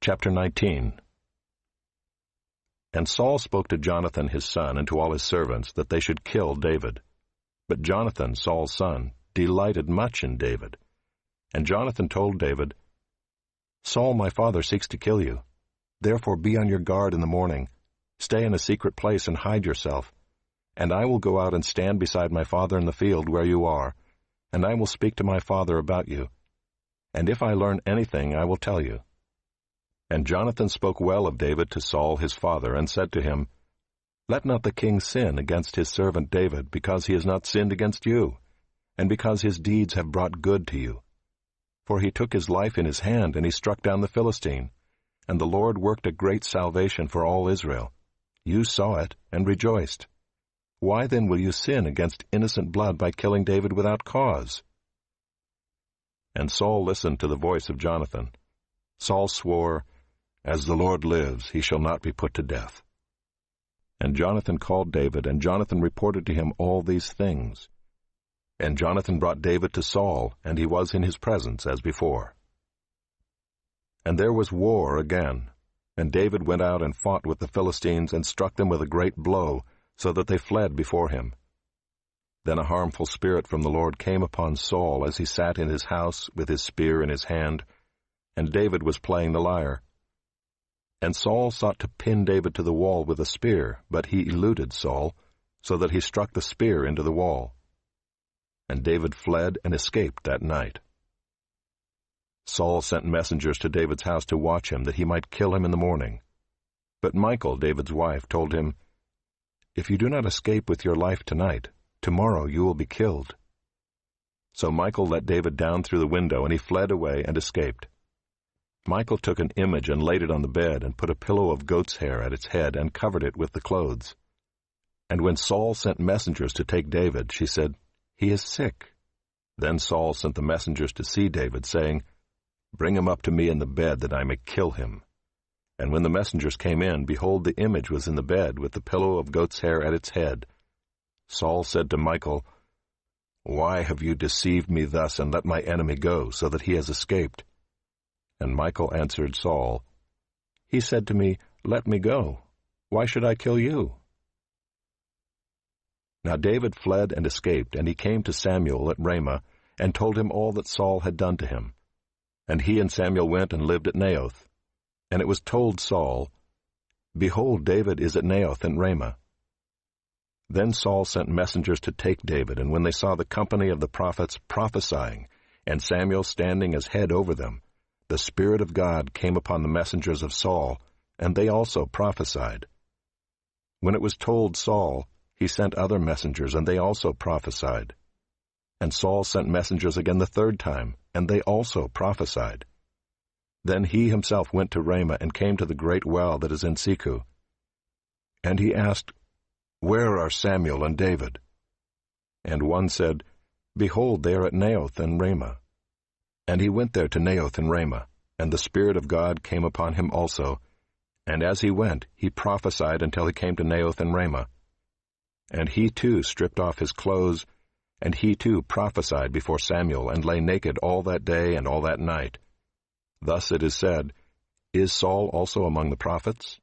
Chapter 19. And Saul spoke to Jonathan his son and to all his servants that they should kill David. But Jonathan, Saul's son, delighted much in David. And Jonathan told David, Saul my father seeks to kill you. Therefore be on your guard in the morning. Stay in a secret place and hide yourself. And I will go out and stand beside my father in the field where you are, and I will speak to my father about you. And if I learn anything, I will tell you. And Jonathan spoke well of David to Saul his father, and said to him, Let not the king sin against his servant David, because he has not sinned against you, and because his deeds have brought good to you. For he took his life in his hand, and he struck down the Philistine, and the Lord worked a great salvation for all Israel. You saw it, and rejoiced. Why then will you sin against innocent blood by killing David without cause? And Saul listened to the voice of Jonathan. Saul swore, As the Lord lives, he shall not be put to death. And Jonathan called David, and Jonathan reported to him all these things. And Jonathan brought David to Saul, and he was in his presence as before. And there was war again, and David went out and fought with the Philistines, and struck them with a great blow, so that they fled before him. Then a harmful spirit from the Lord came upon Saul as he sat in his house with his spear in his hand, and David was playing the lyre. And Saul sought to pin David to the wall with a spear, but he eluded Saul, so that he struck the spear into the wall. And David fled and escaped that night. Saul sent messengers to David's house to watch him, that he might kill him in the morning. But Michal, David's wife, told him, If you do not escape with your life tonight, tomorrow you will be killed. So Michal let David down through the window, and he fled away and escaped. Michal took an image and laid it on the bed, and put a pillow of goat's hair at its head, and covered it with the clothes. And when Saul sent messengers to take David, she said, He is sick. Then Saul sent the messengers to see David, saying, Bring him up to me in the bed, that I may kill him. And when the messengers came in, behold, the image was in the bed, with the pillow of goat's hair at its head. Saul said to Michal, Why have you deceived me thus, and let my enemy go, so that he has escaped? And Michal answered Saul, He said to me, Let me go. Why should I kill you? Now David fled and escaped, and he came to Samuel at Ramah, and told him all that Saul had done to him. And he and Samuel went and lived at Naioth. And it was told Saul, Behold, David is at Naioth in Ramah. Then Saul sent messengers to take David, and when they saw the company of the prophets prophesying, and Samuel standing as head over them, the Spirit of God came upon the messengers of Saul, and they also prophesied. When it was told Saul, he sent other messengers, and they also prophesied. And Saul sent messengers again the third time, and they also prophesied. Then he himself went to Ramah, and came to the great well that is in Seku. And he asked, Where are Samuel and David? And one said, Behold, they are at Naioth and Ramah. And he went there to Naioth and Ramah, and the Spirit of God came upon him also. And as he went, he prophesied until he came to Naioth and Ramah. And he too stripped off his clothes, and he too prophesied before Samuel, and lay naked all that day and all that night. Thus it is said, Is Saul also among the prophets?